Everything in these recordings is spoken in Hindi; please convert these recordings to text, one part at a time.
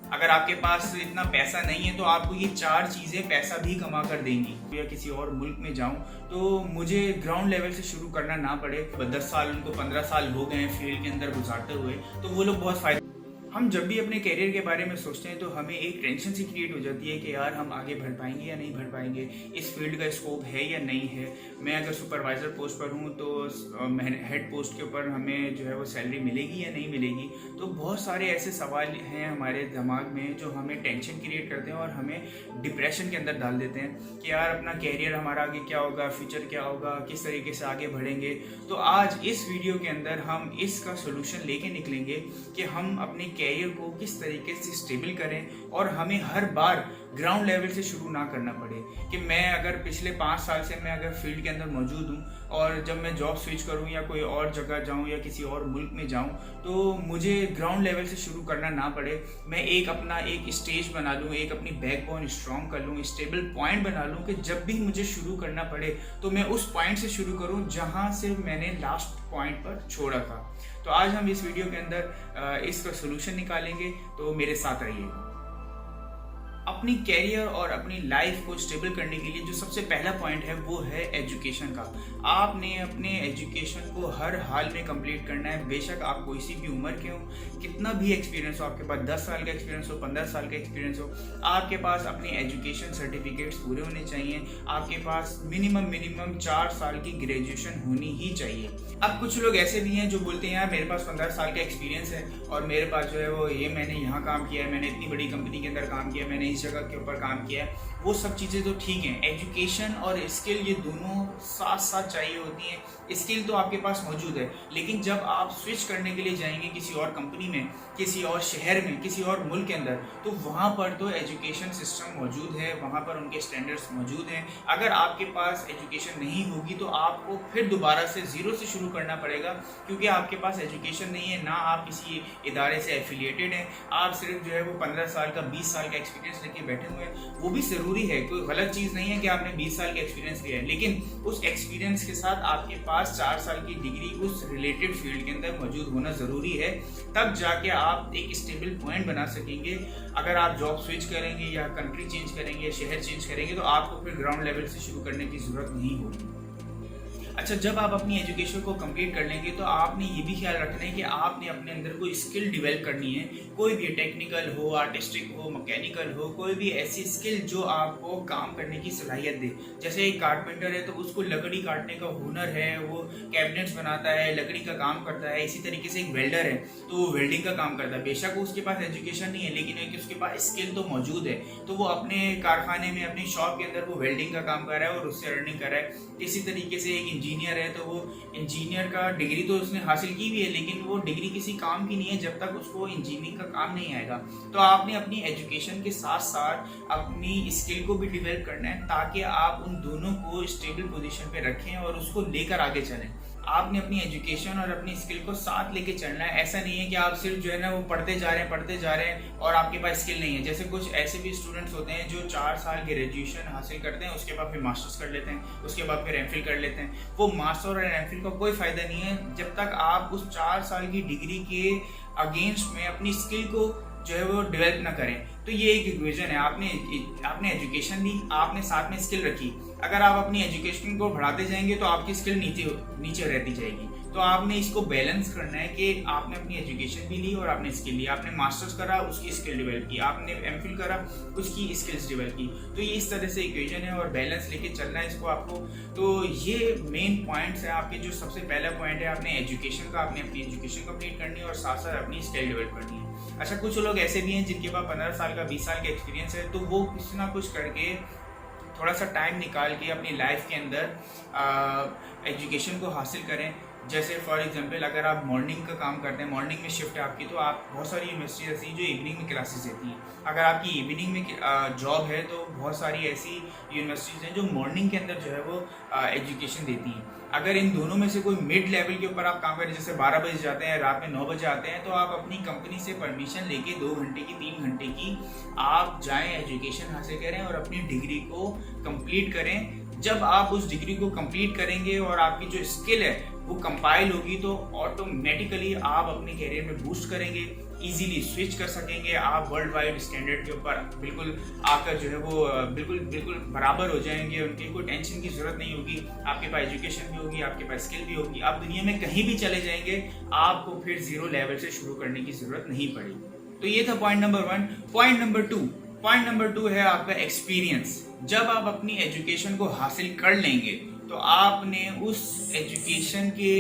अगर आपके पास इतना पैसा नहीं है तो आपको ये 4 चीज़ें पैसा भी कमा कर देंगी। या किसी और मुल्क में जाऊँ तो मुझे ग्राउंड लेवल से शुरू करना ना पड़े। 10 साल उनको 15 साल हो गए हैं फील्ड के अंदर गुजारते हुए, तो वो लोग बहुत फ़ायदा। हम जब भी अपने करियर के बारे में सोचते हैं तो हमें एक टेंशन सी क्रिएट हो जाती है कि यार हम आगे बढ़ पाएंगे या नहीं बढ़ पाएंगे, इस फील्ड का स्कोप है या नहीं है। मैं अगर सुपरवाइज़र पोस्ट पर हूँ तो हेड पोस्ट के ऊपर हमें जो है वो सैलरी मिलेगी या नहीं मिलेगी। तो बहुत सारे ऐसे सवाल हैं हमारे दिमाग में जो हमें टेंशन क्रिएट करते हैं और हमें डिप्रेशन के अंदर डाल देते हैं कि यार अपना कैरियर हमारा आगे क्या होगा, फ्यूचर क्या होगा, किस तरीके से आगे बढ़ेंगे। तो आज इस वीडियो के अंदर हम इसका सोल्यूशन लेके निकलेंगे कि हम अपने कैरियर को किस तरीके से स्टेबल करें और हमें हर बार ग्राउंड लेवल से शुरू ना करना पड़े। कि मैं अगर पिछले 5 साल से मैं अगर फील्ड के अंदर मौजूद हूँ और जब मैं जॉब स्विच करूँ या कोई और जगह जाऊँ या किसी और मुल्क में जाऊँ तो मुझे ग्राउंड लेवल से शुरू करना ना पड़े। मैं अपना एक स्टेज बना लूँ, एक अपनी बैकबोन स्ट्रॉन्ग कर लूँ, स्टेबल पॉइंट बना लूँ कि जब भी मुझे शुरू करना पड़े तो मैं उस पॉइंट से शुरू करूँ जहाँ से मैंने लास्ट पॉइंट पर छोड़ा था। तो आज हम इस वीडियो के अंदर इसका सोल्यूशन निकालेंगे, तो मेरे साथ रहिएगा। अपनी कैरियर और अपनी लाइफ को स्टेबल करने के लिए जो सबसे पहला पॉइंट है वो है एजुकेशन का। आपने अपने एजुकेशन को हर हाल में कंप्लीट करना है, बेशक आप कोई सी भी उम्र के हो, कितना भी एक्सपीरियंस हो, आपके पास 10 साल का एक्सपीरियंस हो, 15 साल का एक्सपीरियंस हो, आपके पास अपने एजुकेशन सर्टिफिकेट्स पूरे होने चाहिए। आपके पास मिनिमम 4 साल की ग्रेजुएशन होनी ही चाहिए। अब कुछ लोग ऐसे भी हैं जो बोलते हैं यार मेरे पास 15 साल का एक्सपीरियंस है और मेरे पास जो है वो मैंने यहाँ काम किया है, मैंने इतनी बड़ी कंपनी के अंदर काम किया है, मैंने इस जगह के ऊपर काम किया है। वो सब चीज़ें तो ठीक हैं, एजुकेशन और स्किल ये दोनों साथ साथ चाहिए होती हैं। स्किल तो आपके पास मौजूद है, लेकिन जब आप स्विच करने के लिए जाएंगे किसी और कंपनी में, किसी और शहर में, किसी और मुल्क के अंदर, तो वहाँ पर तो एजुकेशन सिस्टम मौजूद है, वहाँ पर उनके स्टैंडर्ड्स मौजूद हैं। अगर आपके पास एजुकेशन नहीं होगी तो आपको फिर दोबारा से ज़ीरो से शुरू करना पड़ेगा, क्योंकि आपके पास एजुकेशन नहीं है, ना आप किसी इदारे से एफिलिएटेड हैं। आप सिर्फ जो है वो 15 साल का 20 साल का एक्सपीरियंस लेके बैठे हुए हैं। वो भी ज़रूरी है, कोई गलत चीज़ नहीं है कि आपने 20 साल का एक्सपीरियंस लिया है, लेकिन उस एक्सपीरियंस के साथ आपके पास 4 साल की डिग्री उस रिलेटेड फील्ड के अंदर मौजूद होना ज़रूरी है। तब जाके आप एक स्टेबल पॉइंट बना सकेंगे। अगर आप जॉब स्विच करेंगे या कंट्री चेंज करेंगे या शहर चेंज करेंगे तो आपको फिर ग्राउंड लेवल से शुरू करने की ज़रूरत नहीं होगी। अच्छा, जब आप अपनी एजुकेशन को कंप्लीट कर लेंगे तो आपने ये भी ख्याल रखना है कि आपने अपने अंदर कोई स्किल डेवलप करनी है। कोई भी टेक्निकल हो, आर्टिस्टिक हो, मैकेनिकल हो, कोई भी ऐसी स्किल जो आपको काम करने की सलाहियत दे। जैसे एक कारपेंटर है तो उसको लकड़ी काटने का हुनर है, वो कैबिनेट्स बनाता है, लकड़ी का काम करता है। इसी तरीके से एक वेल्डर है तो वो वेल्डिंग का काम करता है। बेशक उसके पास एजुकेशन नहीं है, लेकिन एक उसके पास स्किल तो मौजूद है, तो वो अपने कारखाने में, अपनी शॉप के अंदर वो वेल्डिंग का काम कर रहा है और उससे अर्निंग कर रहा है। इसी तरीके से एक इंजीनियर है तो वो इंजीनियर का डिग्री तो उसने हासिल की भी है, लेकिन वो डिग्री किसी काम की नहीं है जब तक उसको इंजीनियरिंग का काम नहीं आएगा। तो आपने अपनी एजुकेशन के साथ साथ अपनी स्किल को भी डेवलप करना है, ताकि आप उन दोनों को स्टेबल पोजीशन पे रखें और उसको लेकर आगे चलें। आपने अपनी एजुकेशन और अपनी स्किल को साथ लेके चलना है। ऐसा नहीं है कि आप सिर्फ जो है ना वो पढ़ते जा रहे हैं और आपके पास स्किल नहीं है। जैसे कुछ ऐसे भी स्टूडेंट्स होते हैं जो 4 साल की ग्रेजुएशन हासिल करते हैं, उसके बाद फिर मास्टर्स कर लेते हैं, उसके बाद फिर एमफिल कर लेते हैं। वो मास्टर और एमफिल का कोई फ़ायदा नहीं है जब तक आप उस 4 साल की डिग्री के अगेंस्ट में अपनी स्किल को जो है वो डेवलप ना करें। तो ये एक इक्वेशन है, आपने एजुकेशन ली, आपने साथ में स्किल रखी। अगर आप अपनी एजुकेशन को बढ़ाते जाएंगे तो आपकी स्किल नीचे रहती जाएगी। तो आपने इसको बैलेंस करना है कि आपने अपनी एजुकेशन भी ली और आपने स्किल ली। आपने मास्टर्स करा, उसकी स्किल डेवलप की, आपने एमफिल करा, उसकी स्किल्स डेवलप की। तो ये इस तरह से इक्वेशन है और बैलेंस लेके चलना है इसको आपको। तो ये मेन पॉइंट्स है आपके। जो सबसे पहला पॉइंट है आपने एजुकेशन का, आपने अपनी एजुकेशन कंप्लीट करनी है और साथ साथ अपनी स्किल डेवलप करनी है। अच्छा, कुछ लोग ऐसे भी हैं जिनके पास 15 साल का 20 साल का एक्सपीरियंस है, तो वो कुछ ना कुछ करके थोड़ा सा टाइम निकाल के अपनी लाइफ के अंदर एजुकेशन को हासिल करें। जैसे फॉर एग्जांपल अगर आप मॉर्निंग का काम करते हैं, मॉर्निंग में शिफ्ट है आपकी, तो आप बहुत सारी यूनिवर्सिटी ऐसी जो इवनिंग में क्लासेस देती हैं। अगर आपकी इवनिंग में जॉब है तो बहुत सारी ऐसी यूनिवर्सिटीज़ हैं जो मॉर्निंग के अंदर जो है वो एजुकेशन देती हैं। अगर इन दोनों में से कोई मिड लेवल के ऊपर आप काम करें, जैसे 12 बजे जाते हैं, रात में 9 बजे आते हैं, तो आप अपनी कंपनी से परमिशन लेके 2 घंटे की, 3 घंटे की आप जाएँ, एजुकेशन हासिल करें और अपनी डिग्री को कंप्लीट करें। जब आप उस डिग्री को कंप्लीट करेंगे और आपकी जो स्किल है वो कंपाइल होगी तो ऑटोमेटिकली आप अपने कैरियर में बूस्ट करेंगे। इजीली स्विच कर सकेंगे, आप वर्ल्ड वाइड स्टैंडर्ड के ऊपर बिल्कुल आकर जो है वो बिल्कुल बिल्कुल बराबर हो जाएंगे। उनकी कोई टेंशन की जरूरत नहीं होगी, आपके पास एजुकेशन भी होगी, आपके पास स्किल भी होगी, आप दुनिया में कहीं भी चले जाएंगे, आपको फिर जीरो लेवल से शुरू करने की जरूरत नहीं पड़ेगी। तो ये था point number 1। Point number two है आपका एक्सपीरियंस। जब आप अपनी एजुकेशन को हासिल कर लेंगे तो आपने उस एजुकेशन के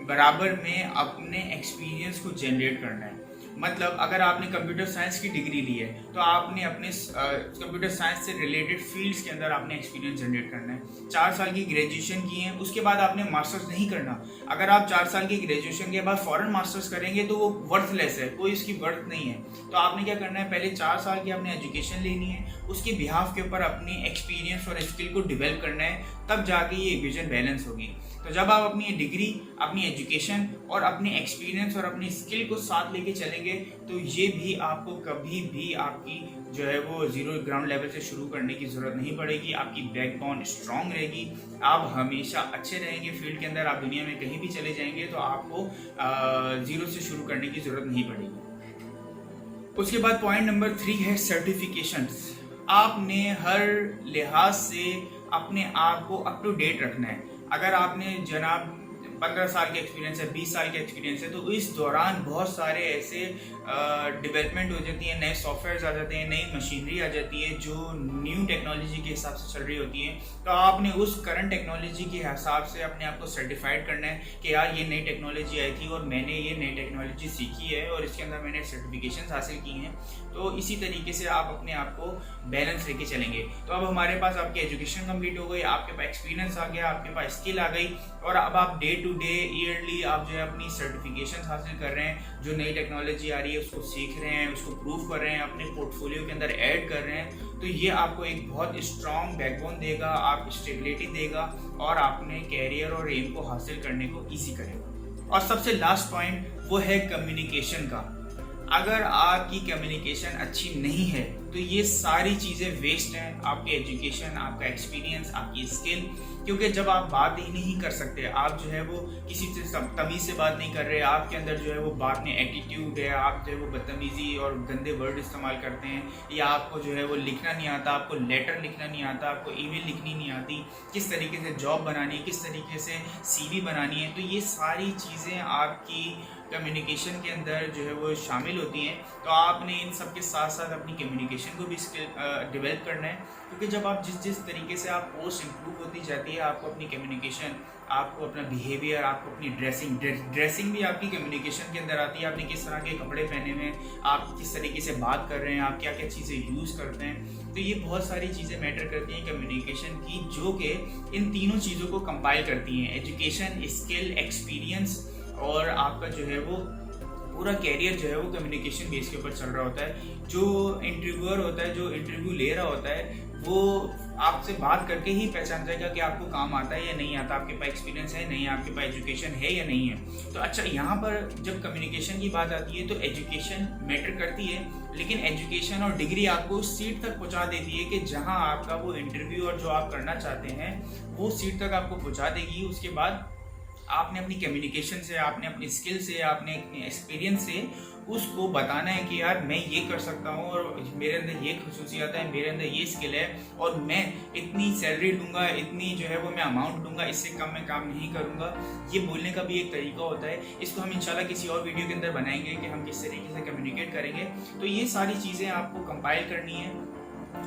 बराबर में अपने एक्सपीरियंस को जनरेट करना है। मतलब अगर आपने कंप्यूटर साइंस की डिग्री ली है तो आपने अपने कंप्यूटर साइंस से रिलेटेड फील्ड्स के अंदर आपने एक्सपीरियंस जनरेट करना है। 4 साल की ग्रेजुएशन की है, उसके बाद आपने मास्टर्स नहीं करना। अगर आप 4 साल की ग्रेजुएशन के बाद फॉरेन मास्टर्स करेंगे तो वो वर्थलेस है, कोई इसकी वर्थ नहीं है। तो आपने क्या करना है, पहले 4 साल की आपने एजुकेशन लेनी है, उसके बिहाफ के ऊपर अपनी एक्सपीरियंस और स्किल को डेवलप करना है, तब जाके ये इक्वेशन बैलेंस होगी। तो जब आप अपनी डिग्री, अपनी एजुकेशन और अपनी एक्सपीरियंस और अपनी स्किल को साथ लेके चलेंगे तो ये भी आपको कभी भी आपकी जो है वो जीरो ग्राउंड लेवल से शुरू करने की जरूरत नहीं पड़ेगी। आपकी बैकबोन स्ट्रांग रहेगी, आप हमेशा अच्छे रहेंगे फील्ड के अंदर। आप दुनिया में कहीं भी चले जाएंगे तो आपको जीरो से शुरू करने की जरूरत नहीं पड़ेगी। उसके बाद पॉइंट नंबर 3 है सर्टिफिकेशंस। आपने हर लिहाज से अपने आप को अप टू डेट रखना है। अगर आपने जनाब 15 साल का एक्सपीरियंस है, 20 साल का एक्सपीरियंस है, तो इस दौरान बहुत सारे ऐसे डेवलपमेंट हो जाती है, नए सॉफ्टवेयर आ जाते हैं, नई मशीनरी आ जाती है जो न्यू टेक्नोलॉजी के हिसाब से चल रही होती है। तो आपने उस करंट टेक्नोलॉजी के हिसाब से अपने आप को सर्टिफाइड करना है कि यार ये नई टेक्नोलॉजी आई थी और मैंने ये नई टेक्नोलॉजी सीखी है और इसके अंदर मैंने सर्टिफिकेशन हासिल की हैं। तो इसी तरीके से आप अपने आप को बैलेंस लेके चलेंगे। तो अब हमारे पास आपकी एजुकेशन कंप्लीट हो गई, आपके पास एक्सपीरियंस आ गया, आपके पास स्किल आ गई, और अब आप डे टू डे, ईयरली आप जो है अपनी सर्टिफिकेशन हासिल कर रहे हैं, जो नई टेक्नोलॉजी आ रही है उसको सीख रहे हैं, उसको प्रूव कर रहे हैं, अपने पोर्टफोलियो के अंदर ऐड कर रहे हैं। तो ये आपको एक बहुत स्ट्रॉन्ग बैकबोन देगा, आप स्टेबिलिटी देगा और अपने कैरियर और एम को हासिल करने को ईजी करेगा। और सबसे लास्ट पॉइंट वो है कम्युनिकेशन का। अगर आपकी कम्युनिकेशन अच्छी नहीं है तो ये सारी चीज़ें वेस्ट हैं, आपकी एजुकेशन, आपका एक्सपीरियंस, आपकी स्किल। क्योंकि जब आप बात ही नहीं कर सकते, आप जो है वो किसी से तमीज़ से बात नहीं कर रहे, आपके अंदर जो है वो बात में एटीट्यूड है, आप जो है वो बदतमीज़ी और गंदे वर्ड इस्तेमाल करते हैं, या आपको जो है वो लिखना नहीं आता, आपको लेटर लिखना नहीं आता, आपको ईमेल लिखनी नहीं आती, किस तरीके से जॉब बनानी है, किस तरीके से CV बनानी है, तो ये सारी चीज़ें आपकी कम्युनिकेशन के अंदर जो है वो शामिल होती हैं। तो आपने इन सब के साथ साथ अपनी कम्युनिकेशन को भी स्किल डेवलप करना है। क्योंकि जब आप जिस तरीके से आप पोस्ट इम्प्रूव होती जाती है, आपको अपनी कम्युनिकेशन, आपको अपना बिहेवियर, आपको अपनी ड्रेसिंग भी आपकी कम्युनिकेशन के अंदर आती है। आपने किस तरह के कपड़े पहने हुए हैं, आप किस तरीके से बात कर रहे हैं, आप क्या क्या चीज़ें यूज़ करते हैं, तो ये बहुत सारी चीज़ें मैटर करती हैं कम्युनिकेशन की, जो कि इन तीनों चीज़ों को कंपाइल करती हैं। एजुकेशन, स्किल, एक्सपीरियंस और आपका जो है वो पूरा कैरियर जो है वो कम्युनिकेशन बेस के ऊपर चल रहा होता है। जो इंटरव्यूअर होता है, जो इंटरव्यू ले रहा होता है, वो आपसे बात करके ही पहचान जाएगा कि आपको काम आता है या नहीं आता, आपके पास एक्सपीरियंस है नहीं, आपके पास एजुकेशन है या नहीं है। तो अच्छा, यहाँ पर जब कम्युनिकेशन की बात आती है तो एजुकेशन मैटर करती है, लेकिन एजुकेशन और डिग्री आपको उस सीट तक पहुँचा देती है कि जहाँ आपका वो इंटरव्यू और जो आप करना चाहते हैं वो सीट तक आपको पहुँचा देगी। उसके बाद आपने अपनी कम्युनिकेशन से, आपने अपनी स्किल से, आपने अपने एक्सपीरियंस से उसको बताना है कि यार मैं ये कर सकता हूँ और मेरे अंदर ये खसूसियात है, मेरे अंदर ये स्किल है और मैं इतनी सैलरी लूँगा, इतनी जो है वो मैं अमाउंट लूँगा, इससे कम मैं काम नहीं करूँगा। ये बोलने का भी एक तरीका होता है। इसको हम इंशाल्लाह किसी और वीडियो के अंदर बनाएंगे कि हम किस तरीके से कम्युनिकेट करेंगे। तो ये सारी चीज़ें आपको कंपाइल करनी है।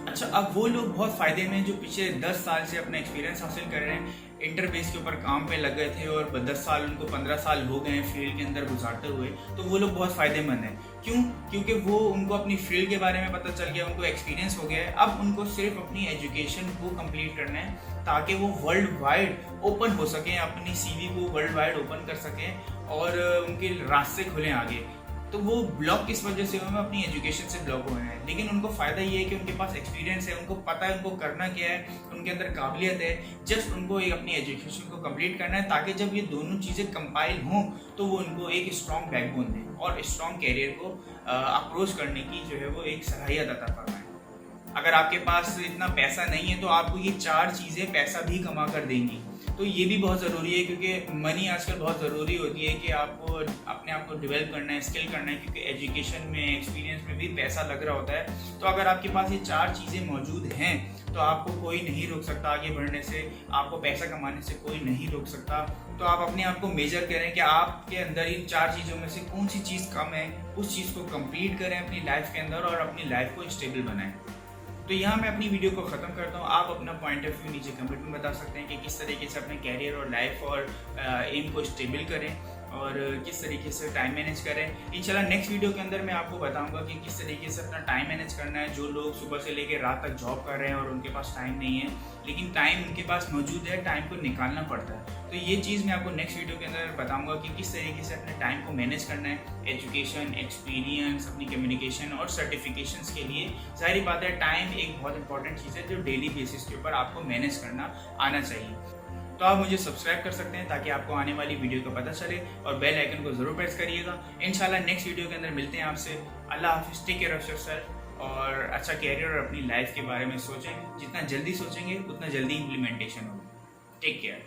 अच्छा, अब वो लोग बहुत फ़ायदे में जो पिछले 10 साल से अपना एक्सपीरियंस हासिल कर रहे हैं, इंटरबेस के ऊपर काम पे लग गए थे और 10 साल, उनको 15 साल हो गए हैं फील्ड के अंदर गुजारते हुए, तो वो लोग बहुत फ़ायदेमंद हैं। क्यों? क्योंकि वो उनको अपनी फील्ड के बारे में पता चल गया, उनको एक्सपीरियंस हो गया है। अब उनको सिर्फ अपनी एजुकेशन को कंप्लीट करना है ताकि वो वर्ल्ड वाइड ओपन हो सकें, अपनी CV को वर्ल्ड वाइड ओपन कर सकें और उनके रास्ते खुलें आगे। तो वो ब्लॉक किस वजह से हुए हैं? अपनी एजुकेशन से ब्लॉक हुए हैं। लेकिन उनको फ़ायदा ये है कि उनके पास एक्सपीरियंस है, उनको पता है उनको करना क्या है, उनके अंदर काबिलियत है। जस्ट उनको एक अपनी एजुकेशन को कंप्लीट करना है ताकि जब ये दोनों चीज़ें कंपाइल हों तो वो उनको एक स्ट्रॉन्ग बैकबोन दें और स्ट्रॉन्ग कैरियर को अप्रोच करने की जो है वो एक सलाहियत अता फरमाएं। अगर आपके पास इतना पैसा नहीं है तो आपको ये 4 चीज़ें पैसा भी कमा कर देंगी। तो ये भी बहुत ज़रूरी है, क्योंकि मनी आजकल बहुत ज़रूरी होती है कि आपको अपने आप को डेवलप करना है, स्किल करना है, क्योंकि एजुकेशन में, एक्सपीरियंस में भी पैसा लग रहा होता है। तो अगर आपके पास ये 4 चीज़ें मौजूद हैं तो आपको कोई नहीं रोक सकता आगे बढ़ने से, आपको पैसा कमाने से कोई नहीं रोक सकता। तो आप अपने आप को मेजर करें कि आपके अंदर इन 4 चीज़ों में से कौन सी चीज़ कम है, उस चीज़ को कंप्लीट करें अपनी लाइफ के अंदर और अपनी लाइफ को स्टेबल बनाएं। तो यहाँ मैं अपनी वीडियो को ख़त्म करता हूँ। आप अपना पॉइंट ऑफ व्यू नीचे कमेंट में बता सकते हैं कि किस तरीके से अपने कैरियर और लाइफ और एम को स्टेबल करें और किस तरीके से टाइम मैनेज करें। इंशाल्लाह नेक्स्ट वीडियो के अंदर मैं आपको बताऊंगा कि किस तरीके से अपना टाइम मैनेज करना है। जो लोग सुबह से लेकर रात तक जॉब कर रहे हैं और उनके पास टाइम नहीं है, लेकिन टाइम उनके पास मौजूद है, टाइम को निकालना पड़ता है। तो ये चीज़ मैं आपको नेक्स्ट वीडियो के अंदर बताऊंगा कि किस तरीके से अपने टाइम को मैनेज करना है। एजुकेशन, एक्सपीरियंस, अपनी कम्युनिकेशन और सर्टिफिकेशंस के लिए सारी बात है, टाइम एक बहुत इंपॉर्टेंट चीज़ है जो डेली बेसिस के ऊपर आपको मैनेज करना आना चाहिए। तो आप मुझे सब्सक्राइब कर सकते हैं ताकि आपको आने वाली वीडियो का पता चले और बेल आइकन को जरूर प्रेस करिएगा। इंशाल्लाह नेक्स्ट वीडियो के अंदर मिलते हैं आपसे। अल्लाह हाफिज़, टेक केयर ऑफ योरसेल्फ और अच्छा कैरियर और अपनी लाइफ के बारे में सोचें। जितना जल्दी सोचेंगे उतना जल्दी इम्प्लीमेंटेशन होगी। Take care.